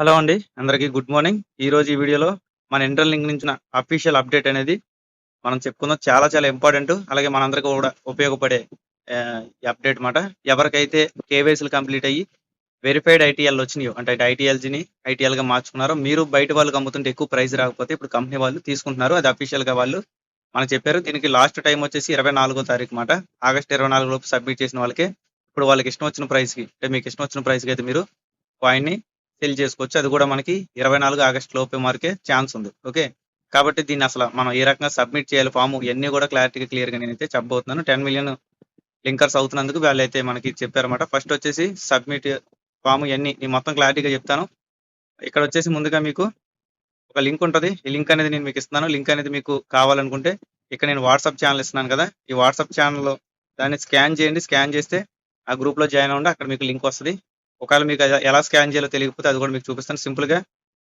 Hello అండి. అందరికీ good morning. ఈరోజు ఈ వీడియోలో మన ఇంటర్ లింక్ నుంచి అఫీషియల్ అప్డేట్ అనేది మనం చెప్పుకుందాం. చాలా చాలా ఇంపార్టెంట్. అలాగే మనందరికీ కూడా ఉపయోగపడే ఈ అప్డేట్ మాట. ఎవరికైతే కేవైసీలు కంప్లీట్ అయ్యి వెరిఫైడ్ ఐటీఎల్ వచ్చినాయో అంటే ఐటీఎల్‌ని ఐటీఎల్‌గా మార్చుకున్నారో మీరు బయట వాళ్ళకి అమ్ముతుంటే ఎక్కువ ప్రైస్ రాకపోతే ఇప్పుడు కంపెనీ వాళ్ళు తీసుకుంటున్నారు. అది అఫీషియల్‌గా వాళ్ళు మనకు చెప్పారు. దీనికి లాస్ట్ టైమ్ వచ్చేసి 24వ తారీఖు మాట. ఆగస్ట్ 24 లోపు సబ్మిట్ చేసిన వాళ్ళకే ఇప్పుడు వాళ్ళకి ఇష్టం వచ్చిన ప్రైస్‌కి అంటే మీకు ఇష్టం వచ్చిన ప్రైస్‌కి అయితే మీరు కాయిన్‌ని సెల్ చేసుకోవచ్చు. అది కూడా మనకి 24 ఆగస్ట్ లోపే వరకే ఛాన్స్ ఉంది. ఓకే. కాబట్టి దీన్ని అసలు మనం ఏ రకంగా సబ్మిట్ చేయాలి ఫార్మ్ ఇయన్నీ కూడా క్లియర్‌గా నేనైతే చెప్పబోతున్నాను. 10,000,000 లింకర్స్ అవుతున్నందుకు వాళ్ళైతే మనకి చెప్పారన్నమాట. ఫస్ట్ వచ్చేసి సబ్మిట్ ఫార్మ్ ఇయన్నీ నేను మొత్తం క్లారిటీగా చెప్తాను. ఇక్కడ వచ్చేసి ముందుగా మీకు ఒక లింక్ ఉంటది. ఈ లింక్ అనేది నేను మీకు ఇస్తున్నాను. లింక్ అనేది మీకు కావాలనుకుంటే ఇక్కడ నేను వాట్సాప్ ఛానెల్ ఇస్తున్నాను కదా! ఈ వాట్సాప్ ఛానెల్‌లో దాన్ని స్కాన్ చేయండి. స్కాన్ చేస్తే ఆ గ్రూప్‌లో జాయిన్ అవ్వండి. అక్కడ మీకు లింక్ వస్తది. ఒకవేళ మీకు అది ఎలా స్కాన్ చేయాలో తెలియకపోతే అది కూడా మీకు చూపిస్తాను. సింపుల్‌గా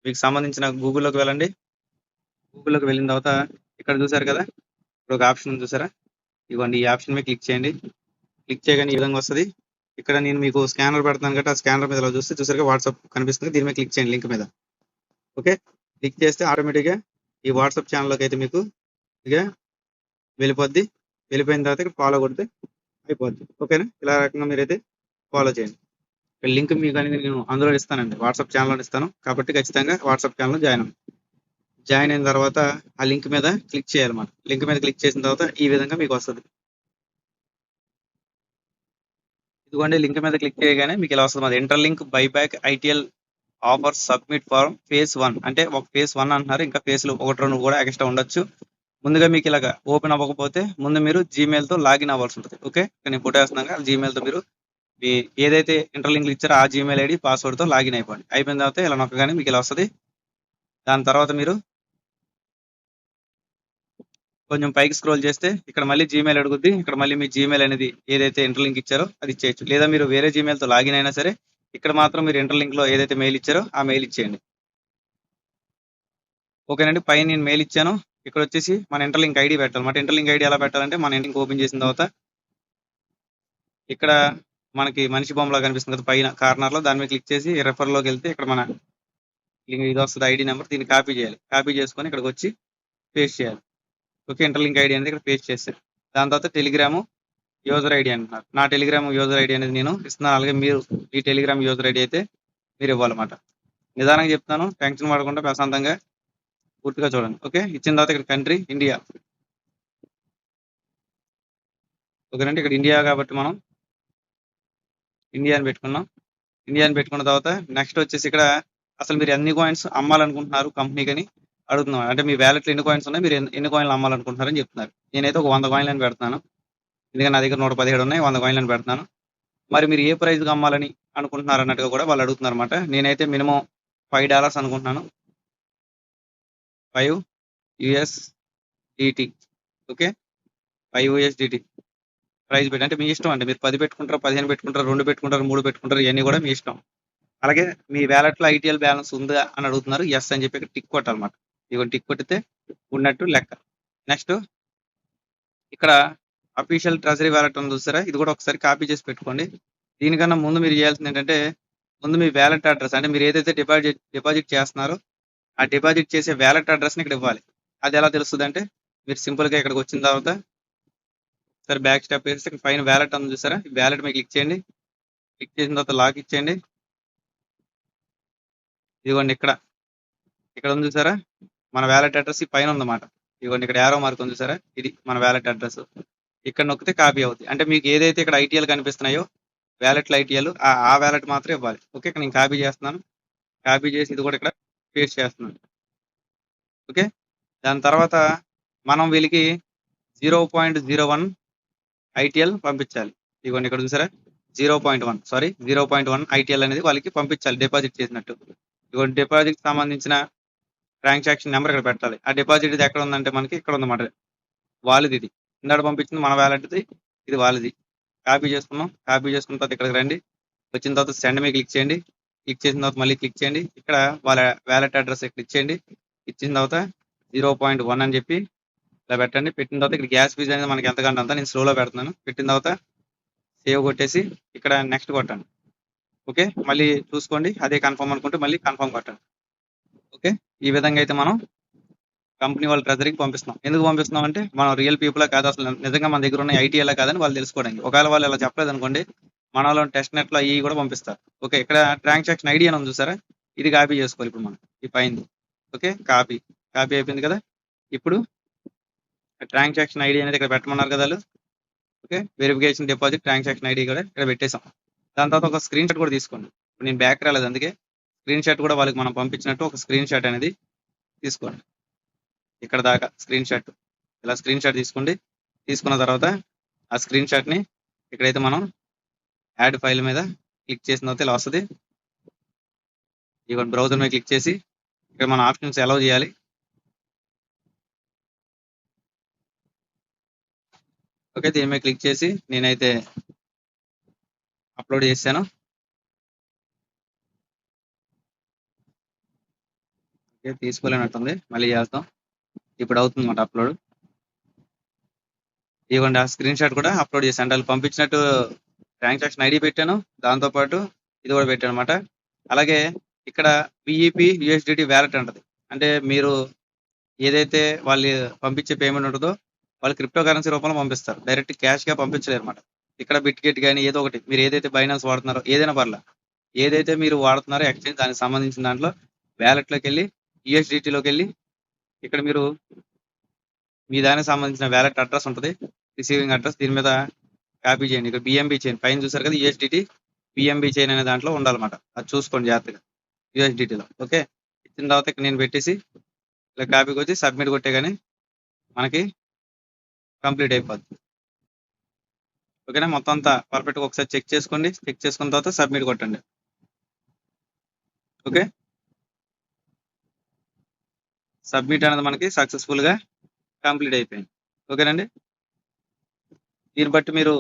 మీకు సంబంధించిన గూగుల్‌లోకి వెళ్ళండి. గూగుల్‌లోకి వెళ్ళిన తర్వాత ఇక్కడ చూసారు కదా! ఇక్కడ ఒక ఆప్షన్ ఉంది చూసారా? ఇదిగోండి ఈ ఆప్షన్ మీద క్లిక్ చేయండి. క్లిక్ చేయగానే ఈ విధంగా వస్తది. ఇక్కడ నేను మీకు స్కానర్ పెడతాను కాబట్టి ఆ స్కానర్ మీద ఇలా చూస్తే చూసారుగా వాట్సాప్ కనిపిస్తుంది. దీని మీద క్లిక్ చేయండి లింక్ మీద. ఓకే. క్లిక్ చేస్తే ఆటోమేటిక్‌గా ఈ వాట్సాప్ ఛానెల్‌లోకి అయితే మీకు ఇక వెళ్ళిపోద్ది. వెళ్ళిపోయిన తర్వాత ఇక్కడ ఫాలో కొడితే అయిపోద్ది. ఓకేనా? ఇలా రకంగా మీరైతే ఫాలో చేయండి. లింక్ మీకు అనేది నేను అందులో ఇస్తానండి. వాట్సాప్ ఛానెల్‌లో ఇస్తాను. కాబట్టి ఖచ్చితంగా వాట్సాప్ ఛానెల్‌లో జాయిన్ అవ్వండి. జాయిన్ అయిన తర్వాత ఆ లింక్ మీద క్లిక్ చేయాలన్నమాట. లింక్ మీద క్లిక్ చేసిన తర్వాత ఈ విధంగా మీకు వస్తది. ఇదిగోండి లింక్ మీద క్లిక్ చేయగానే మీకు ఇలా వస్తది. మాది interlink buyback ITL offer submit form phase 1 అంటే ఒక ఫేజ్ 1 అంటున్నారు. ఇంకా ఫేజ్‌లు 1, 2 కూడా ఎక్స్ట్రా ఉండొచ్చు. ముందుగా మీకు ఇలాగా ఓపెన్ అవ్వకపోతే ముందు మీరు జీమెయిల్‌తో లాగిన్ అవ్వాల్సి ఉంటది. ఓకే. నేను ఫోటో వేస్తున్నాను కదా! జీమెయిల్‌తో మీరు మీ ఏదైతే ఇంటర్ లింక్‌లు ఇచ్చారో ఆ జీమెయిల్ ఐడీ, పాస్వర్డ్‌తో లాగిన్ అయిపోండి. అయిపోయిన తర్వాత ఇలా నొక్కగానే మీకు ఇలా వస్తది. దాని తర్వాత మీరు కొంచెం పైకి స్క్రోల్ చేస్తే ఇక్కడ మళ్ళీ జీమెయిల్ అడుగుద్ది. ఇక్కడ మళ్ళీ మీ జీమెయిల్ అనేది ఏదైతే ఇంటర్ లింక్ ఇచ్చారో అది ఇచ్చేయొచ్చు. లేదా మీరు వేరే జీమెయిల్‌తో లాగిన్ అయినా సరే ఇక్కడ మాత్రం మీరు ఇంటర్ లింక్‌లో ఏదైతే మెయిల్ ఇచ్చారో ఆ మెయిల్ ఇచ్చేయండి. ఓకేనండి. పైన నేను మెయిల్ ఇచ్చాను. ఇక్కడొచ్చేసి మన ఇంటర్ లింక్ ఐడీ పెట్టాలన్నమాట. ఇంటర్ లింక్ ఐడీ ఎలా పెట్టాలంటే మన లింక్ ఓపెన్ చేసిన తర్వాత ఇక్కడ మనకి మనిషి బొమ్మలా కనిపిస్తుంది కదా! పైన కార్నర్‌లో దాని మీద క్లిక్ చేసి రెఫర్‌లోకెళ్తే ఇక్కడ మన ఇది వస్తది ఐడీ నంబర్. దీన్ని కాపీ చేయాలి. కాపీ చేసుకొని ఇక్కడికొచ్చి పేస్ట్ చేయాలి. ఓకే. ఇంటర్ లింక్ ఐడీ అనేది ఇక్కడ పేస్ట్ చేశాను. దాని తర్వాత టెలిగ్రాము యూజర్ ఐడీ అంటున్నారు. నా టెలిగ్రామ్ యూజర్ ఐడీ అనేది నేను ఇస్తున్నాను. అలాగే మీరు ఈ టెలిగ్రామ్ యూజర్ ఐడీ అయితే మీరు ఇవ్వాలన్నమాట. నిదానంగా చెప్తాను. టెన్షన్ పడకుండా ప్రశాంతంగా పూర్తిగా చూడండి. ఓకే. ఇచ్చిన తర్వాత ఇక్కడ కంట్రీ ఇండియా. ఓకేనండి. ఇక్కడ ఇండియా కాబట్టి మనం ఇండియా అని పెట్టుకున్నాం. ఇండియా అని పెట్టుకున్న తర్వాత నెక్స్ట్ వచ్చేసి ఇక్కడ అసలు మీరు ఎన్ని కాయిన్స్ అమ్మాలనుకుంటున్నారు కంపెనీకని అడుగుతున్నాం. అంటే మీ వ్యాలెట్‌లో ఎన్ని కాయిన్స్ ఉన్నాయి? మీరు ఎన్ని కాయిన్‌లు అమ్మాలనుకుంటున్నారని చెప్తున్నారు. నేనైతే ఒక 100 కాయిన్‌లని పెడుతున్నాను. ఎందుకంటే నా దగ్గర 117 ఉన్నాయి. 100 కాయిన్‌లని పెడుతున్నాను. మరి మీరు ఏ ప్రైస్‌కి అమ్మాలని అనుకుంటున్నారు అన్నట్టుగా కూడా వాళ్ళు అడుగుతున్నారన్నమాట. నేనైతే మినిమమ్ $5 అనుకుంటున్నాను. 5 యూఎస్‌డిటి. ఓకే. 5 యూఎస్‌డిటి ప్రైస్ పెట్టి అంటే మీ ఇష్టం అండి. మీరు 10 పెట్టుకుంటారా, 15 పెట్టుకుంటారా, 2 పెట్టుకుంటారా, 3 పెట్టుకుంటారా ఇయన్నీ కూడా మీ ఇష్టం. అలాగే మీ వ్యాలెట్‌లో ఐటీఎల్ బ్యాలెన్స్ ఉందా అని అడుగుతున్నారు. యెస్ అని చెప్పి ఇక్కడ టిక్ కొట్టాలన్నమాట. ఇదిగో టిక్ కొట్టితే ఉన్నట్టు లెక్క. నెక్స్ట్ ఇక్కడ అఫీషియల్ ట్రెజరీ వాలెట్ ఉంది చూసారా? ఇది కూడా ఒకసారి కాపీ చేసి పెట్టుకోండి. దీనికన్నా ముందు మీరు చేయాల్సింది ఏంటంటే ముందు మీ వ్యాలెట్ అడ్రెస్ అంటే మీరు ఏదైతే డిపాజిట్ చేస్తున్నారో ఆ డిపాజిట్ చేసే వ్యాలెట్ అడ్రెస్‌ని ఇక్కడ ఇవ్వాలి. అది ఎలా తెలుస్తదంటే మీరు సింపుల్‌గా ఇక్కడికి వచ్చిన తర్వాత ఒకసారి బ్యాక్ స్టెప్ వేస్తే ఇక్కడ పైన వ్యాలెట్ ఉంది చూసారా? ఈ వ్యాలెట్ మీద క్లిక్ చేయండి. క్లిక్ చేసిన తర్వాత లాక్ ఇచ్చేయండి. ఇదిగోండి ఇక్కడ ఉంది చూసారా? మన వ్యాలెట్ అడ్రెస్ ఈ పైన ఉందన్నమాట. ఇదిగోండి ఇక్కడ యారో మార్క్ ఉంది చూసారా? ఇది మన వ్యాలెట్ అడ్రెస్. ఇక్కడ నొక్కితే కాపీ అవుద్ది. అంటే మీకు ఏదైతే ఇక్కడ ఐటీఎల్ కనిపిస్తున్నాయో వ్యాలెట్‌లో ఐటీఎల్ ఆ వ్యాలెట్ మాత్రం ఇవ్వాలి. ఓకే. ఇక్కడ నేను కాపీ చేస్తున్నాను. కాపీ చేసి ఇది కూడా ఇక్కడ పేస్ట్ చేస్తున్నాను. ఓకే. దాని తర్వాత మనం వీళ్ళకి 0.01 ఐటీఎల్ పంపించాలి. ఇదిగోండి ఇక్కడ చూసారా? 0.1 సారీ 0.1 ఐటీఎల్ అనేది వాళ్ళకి పంపించాలి డిపాజిట్ చేసినట్టు. ఇదిగోండి డిపాజిట్‌కి సంబంధించిన ట్రాన్సాక్షన్ నెంబర్ ఇక్కడ పెట్టాలి. ఆ డిపాజిట్ ఇది ఎక్కడ ఉందంటే మనకి ఇక్కడ ఉందన్నమాట. వాళ్ళది ఇది. ఇందాక పంపించింది మన వ్యాలెట్‌ది. ఇది వాళ్ళది. కాపీ చేసుకున్నాం. కాపీ చేసుకున్న తర్వాత ఇక్కడికి రండి. వచ్చిన తర్వాత సెండ్ మీద క్లిక్ చేయండి. క్లిక్ చేసిన తర్వాత మళ్ళీ క్లిక్ చేయండి. ఇక్కడ వాళ్ళ వ్యాలెట్ అడ్రెస్ ఇక్కడ ఇచ్చేయండి. ఇచ్చిన తర్వాత 0.1 అని చెప్పి ఇలా పెట్టండి. పెట్టిన తర్వాత ఇక్కడ గ్యాస్ ఫీజ్ అనేది మనకి ఎంతకంటే అంత నేను స్లోలో పెడుతున్నాను. పెట్టిన తర్వాత సేవ్ కొట్టేసి ఇక్కడ నెక్స్ట్ కొట్టండి. ఓకే. మళ్ళీ చూసుకోండి. అదే కన్ఫర్మ్ అనుకుంటే మళ్ళీ కన్ఫర్మ్ కొట్టండి. ఓకే. ఈ విధంగా అయితే మనం కంపెనీ వాళ్ళ ట్రెజరీకి పంపిస్తున్నాం. ఎందుకు పంపిస్తున్నాం అంటే మనం రియల్ పీపులా కాదా, అసలు నిజంగా మన దగ్గర ఉన్న ఐటీఎలా కాదని వాళ్ళు తెలుసుకోవడానికి. ఒకవేళ వాళ్ళు ఇలా చెప్పలేదనుకోండి, మన వాళ్ళని టెస్ట్ నెట్లు అయ్యి కూడా పంపిస్తారు. ఓకే. ఇక్కడ ట్రాన్సాక్షన్ ఐడి అని ఉంది చూసారా, ఇది కాపీ చేసుకోవాలి ఇప్పుడు మనం ఈ పైంది. ఓకే. కాపీ అయిపోయింది కదా. ఇప్పుడు ట్రాన్సాక్షన్ ఐడి అనేది ఇక్కడ పెట్టమన్నారు కదా వాళ్ళు. Okay. Verification deposit transaction ID కూడా ఇక్కడ పెట్టేసాం. దాని తర్వాత ఒక స్క్రీన్ షాట్ కూడా తీసుకోండి. ఇప్పుడు నేను బ్యాక్ రాలేదు, అందుకే స్క్రీన్ షాట్ కూడా వాళ్ళకి మనం పంపించినట్టు ఒక స్క్రీన్ షాట్ అనేది తీసుకోండి. ఇక్కడ దాకా స్క్రీన్ షాట్, ఇలా స్క్రీన్ షాట్ తీసుకోండి. తీసుకున్న తర్వాత ఆ స్క్రీన్ షాట్ ని ఇక్కడైతే మనం యాడ్ ఫైల్ మీద క్లిక్ చేసిన తర్వాత ఇలా వస్తుంది. ఇవ్వండి, బ్రౌజర్ మీద క్లిక్ చేసి ఇక్కడ మన ఆప్షన్స్ అలౌ చేయాలి. ఓకే. దీని మీద క్లిక్ చేసి నేనైతే అప్లోడ్ చేశాను. ఓకే. తీసుకోలేనట్టుంది, మళ్ళీ చేస్తాం. ఇప్పుడు అవుతుంది అన్నమాట అప్లోడ్. ఇవ్వండి, ఆ స్క్రీన్ షాట్ కూడా అప్లోడ్ చేశాను. వాళ్ళు పంపించినట్టు ట్రాన్సాక్షన్ ఐడి పెట్టాను, దాంతోపాటు ఇది కూడా పెట్టాను అనమాట. అలాగే ఇక్కడ విఈపి యూఎస్డిటి వ్యాలెట్ అంటది. అంటే మీరు ఏదైతే వాళ్ళు పంపించే పేమెంట్ ఉంటుందో వాళ్ళు క్రిప్టో కరెన్సీ రూపంలో పంపిస్తారు, డైరెక్ట్ క్యాష్ గా పంపించలేరు అనమాట. ఇక్కడ బిట్గెట్ కానీ ఏదో ఒకటి మీరు ఏదైతే బైనాన్స్ వాడుతున్నారో ఏదైనా పర్లా, ఏదైతే మీరు వాడుతున్నారో ఎక్స్చేంజ్ దానికి సంబంధించిన దాంట్లో వ్యాలెట్ లోకి వెళ్ళి యూఎస్డిటీలోకి వెళ్ళి ఇక్కడ మీరు మీ దానికి సంబంధించిన వ్యాలెట్ అడ్రస్ ఉంటుంది, రిసీవింగ్ అడ్రస్, దీని మీద కాపీ చేయండి. ఇక్కడ బిఎంబి చైన్ పైన చూసారు కదా, యూఎస్డిటి బిఎంబి చైన్ అనే దాంట్లో ఉండాలన్నమాట. అది చూసుకోండి జాగ్రత్తగా యూఎస్డిటీలో. ఓకే. ఇచ్చిన తర్వాత ఇక్కడ నేను పెట్టేసి ఇలా కాపీకి వచ్చి సబ్మిట్ కొట్టే కానీ మనకి కంప్లీట్ అయిపోద్ది. ఓకేనా. మొత్తం అంతా పర్ఫెక్ట్ గా ఒకసారి చెక్ చేసుకోండి. చెక్ చేసుకున్న తర్వాత సబ్మిట్ కొట్టండి. ఓకే. సబ్మిట్ అనేది మనకి సక్సెస్ఫుల్ గా కంప్లీట్ అయిపోయింది. ఓకేనండి. దీన్ని బట్టి మీరు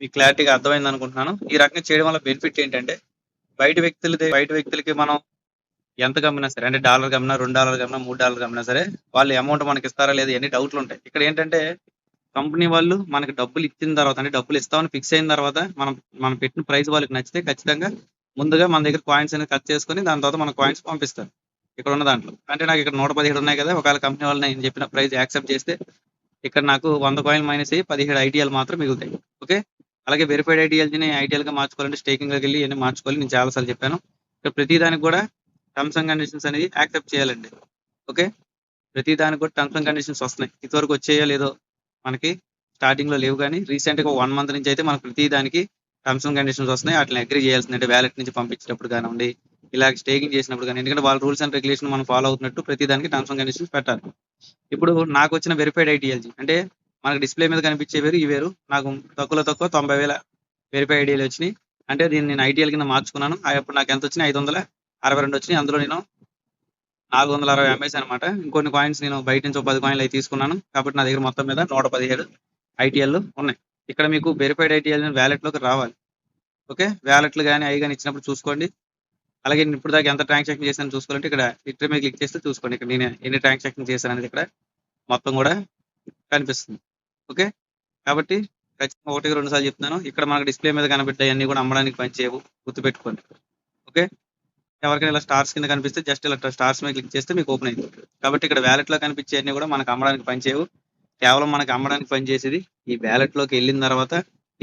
మీ క్లారిటీగా అర్థమైంది అనుకుంటున్నాను. ఈ రకంగా చేయడం వల్ల బెనిఫిట్ ఏంటంటే బయట వ్యక్తులకి మనం ఎంత గమ్మినా సరే, అంటే డాలర్ గమ్మినా, $2 గమ్మినా, $3 గమ్మినా సరే, వాళ్ళు అమౌంట్ మనకి ఇస్తారా లేదా ఎన్ని డౌట్లు ఉంటాయి. ఇక్కడ ఏంటంటే కంపెనీ వాళ్ళు మనకి డబ్బులు ఇచ్చిన తర్వాత, అంటే డబ్బులు ఇస్తామని ఫిక్స్ అయిన తర్వాత మనం పెట్టిన ప్రైస్ వాళ్ళకి నచ్చితే ఖచ్చితంగా ముందుగా మన దగ్గర కాయిన్స్ అనేది కట్ చేసుకొని దాని తర్వాత మన కాయిన్స్ పంపిస్తారు. ఇక్కడ ఉన్న దాంట్లో అంటే నాకు ఇక్కడ 117 ఉన్నాయి కదా, ఒకవేళ కంపెనీ వాళ్ళు నేను చెప్పిన ప్రైస్ యాక్సెప్ట్ చేస్తే ఇక్కడ నాకు 100 కాయిన్ మైనస్ అయ్యి 17 ఐటీఎల్ మాత్రం మిగులుతాయి. ఓకే. అలాగే వెరిఫైడ్ ఐటీఎల్ని ఐటీఎల్ గా మార్చుకోవాలంటే స్టేకింగ్ లోకి వెళ్ళి ఇవన్నీ మార్చుకోవాలి. నేను చాలాసార్లు చెప్పాను. ఇక్కడ ప్రతి దానికి కూడా టర్మ్స్ అండ్ కండిషన్స్ అనేది యాక్సెప్ట్ చేయాలండి. ఓకే. ప్రతి దానికి కూడా టర్మ్స్ అండ్ కండిషన్స్ వస్తున్నాయి. ఇంతవరకు వచ్చేయో లేదో మనకి స్టార్టింగ్ లో లేవు, కానీ రీసెంట్ గా 1 మంత్ నుంచి అయితే మనకు ప్రతి దానికి టర్మ్స్ అండ్ కండిషన్స్ వస్తున్నాయి. వాటిని అగ్రీ చేయాల్సింది, అంటే వ్యాలెట్ నుంచి పంపించేటప్పుడు కానివ్వండి, ఇలా స్టేకింగ్ చేసినప్పుడు కానీ, ఎందుకంటే వాళ్ళ రూల్స్ అండ్ రెగ్యులేషన్ మనం ఫాలో అవుతున్నట్టు ప్రతి దానికి టర్మ్స్ అండ్ కండిషన్స్ పెట్టాలి. ఇప్పుడు నాకు వచ్చిన వెరిఫైడ్ ఐటీఎల్జీ అంటే మనకు డిస్ప్లే మీద కనిపించే వేరు, ఈ వేరు. నాకు తక్కువ 90,000 వెరిఫై ఐడియాలు వచ్చినాయి. అంటే దీన్ని నేను ఐటీఎల్ కింద మార్చుకున్నాను. అప్పుడు నాకు ఎంత వచ్చినాయి, 562 వచ్చినాయి. అందులో నేను 460 అమ్మేసి అనమాట. ఇంకొన్ని కాయిన్స్ నేను బయట నుంచి 10 కాయిన్లు అవి తీసుకున్నాను. కాబట్టి నా దగ్గర మొత్తం మీద 117 ఐటీఎల్ ఉన్నాయి. ఇక్కడ మీకు వెరిఫైడ్ ఐటీఎల్ వ్యాలెట్ లోకి రావాలి. ఓకే. వ్యాలెట్లు కానీ అవి కానీ ఇచ్చినప్పుడు చూసుకోండి. అలాగే నేను ఇప్పుడు దాకా ఎంత ట్రాన్సాక్షన్ చేశాను చూసుకోవాలంటే ఇక్కడ హిస్టరీ మీద క్లిక్ చేస్తే చూసుకోండి. ఇక్కడ నేను ఎన్ని ట్రాన్సాక్షన్ చేశాను అనేది ఇక్కడ మొత్తం కూడా కనిపిస్తుంది. ఓకే. కాబట్టి ఖచ్చితంగా 1-2 సార్లు చెప్తున్నాను. ఇక్కడ మనకు డిస్ప్లే మీద కనిపెట్టాయి అన్ని కూడా అమ్మడానికి పనిచేయవు, గుర్తుపెట్టుకోండి. ఓకే. ఎవరికైనా ఇలా స్టార్స్ కింద కనిపిస్తే జస్ట్ ఇలా స్టార్స్ మీద క్లిక్ చేస్తే మీకు ఓపెన్ అవుతుంది. కాబట్టి ఇక్కడ వ్యాలెట్ లో కనిపించే అన్ని కూడా మనకు అమ్మడానికి పనిచేయవు. కేవలం మనకు అమ్మడానికి పనిచేసేది ఈ వ్యాలెట్ లోకి వెళ్ళిన తర్వాత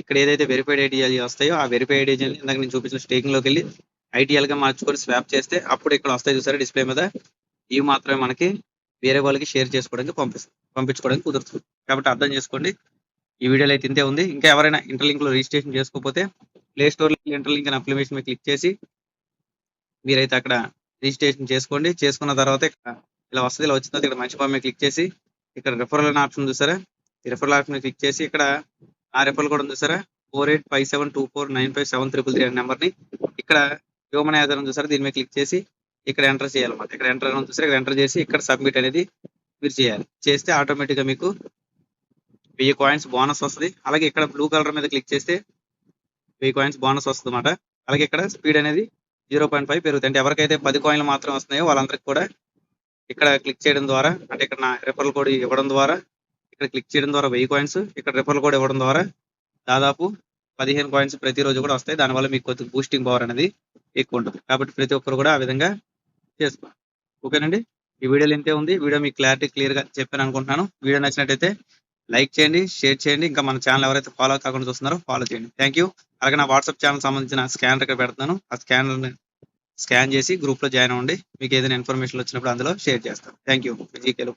ఇక్కడ ఏదైతే వెరిఫైడ్ ఐటీఎల్ వస్తాయో ఆ వెరిఫైడ్ ఐటీఎల్ ఇందాక నేను చూపించిన స్టేకింగ్ లోకి వెళ్ళి ఐటీఎల్ గా మార్చుకొని స్వాప్ చేస్తే అప్పుడు ఇక్కడ వస్తాయి చూసారా డిస్ప్లే మీద, ఇవి మాత్రమే మనకి వేరే వాళ్ళకి షేర్ చేసుకోవడానికి పంపించుకోవడానికి కుదురుతుంది. కాబట్టి అర్థం చేసుకోండి. ఈ వీడియోలో అయితే ఇంతే ఉంది. ఇంకా ఎవరైనా ఇంటర్లింక్ లో రిజిస్ట్రేషన్ చేసుకోకపోతే ప్లే స్టోర్ లో ఇంటర్లింక్ అనే అప్లికేషన్ మీద క్లిక్ చేసి మీరైతే అక్కడ రిజిస్ట్రేషన్ చేసుకోండి. చేసుకున్న తర్వాత ఇలా వస్తుంది. ఇలా వచ్చిన తర్వాత ఇక్కడ మంచి మీద క్లిక్ చేసి ఇక్కడ రిఫరల్ అనే ఆప్షన్ చూసారా, ఈ రిఫరల్ ఆప్షన్ క్లిక్ చేసి ఇక్కడ ఆ రిఫరల్ కూడా ఉంది చూసారా, 485724957333 అనే నెంబర్ ని ఇక్కడ హ్యూమన్ యాజర్ చూసారా, దీని మీద క్లిక్ చేసి ఇక్కడ ఎంటర్ చేయాలన్నమాట. ఇక్కడ ఎంటర్ అని చూసారా, ఇక్కడ ఎంటర్ చేసి ఇక్కడ సబ్మిట్ అనేది మీరు చేయాలి. చేస్తే ఆటోమేటిక్ గా మీకు 1000 కాయిన్స్ బోనస్ వస్తుంది. అలాగే ఇక్కడ బ్లూ కలర్ మీద క్లిక్ చేస్తే 1000 కాయిన్స్ బోనస్ వస్తుంది అన్నమాట. అలాగే ఇక్కడ స్పీడ్ అనేది 0.5 పెరుగుతుంది. అంటే ఎవరికైతే 10 కాయిన్లు మాత్రం వస్తున్నాయో వాళ్ళందరికీ కూడా ఇక్కడ క్లిక్ చేయడం ద్వారా, అంటే ఇక్కడ నా రిఫరల్ కోడ్ ఇవ్వడం ద్వారా, ఇక్కడ క్లిక్ చేయడం ద్వారా 1000 కాయిన్స్, ఇక్కడ రిఫరల్ కోడ్ ఇవ్వడం ద్వారా దాదాపు 15 కాయిన్స్ ప్రతిరోజు కూడా వస్తాయి. దానివల్ల మీకు కొద్దిగా బూస్టింగ్ పవర్ అనేది ఎక్కువ ఉంటుంది. కాబట్టి ప్రతి ఒక్కరు కూడా ఆ విధంగా చేసుకోండి. ఓకేనండి. ఈ వీడియోలో ఇంతే ఉంది. వీడియో మీకు క్లియర్‌గా చెప్పాను అనుకుంటున్నాను. వీడియో నచ్చినట్టయితే లైక్ చేయండి, షేర్ చేయండి. ఇంకా మన ఛానల్ ఎవరైతే ఫాలో కాకుండా చూస్తున్నారో ఫాలో చేయండి. Thank you. అలాగే నా వాట్సాప్ ఛానల్ సంబంధించిన స్కానర్ ఇక్కడ పెడుతున్నాను. ఆ స్కానర్‌ని స్కాన్ చేసి గ్రూప్‌లో జాయిన్ అవ్వండి. మీకు ఏదైనా ఇన్ఫర్మేషన్ వచ్చినప్పుడు అందులో షేర్ చేస్తాను. Thank you. జీకేలో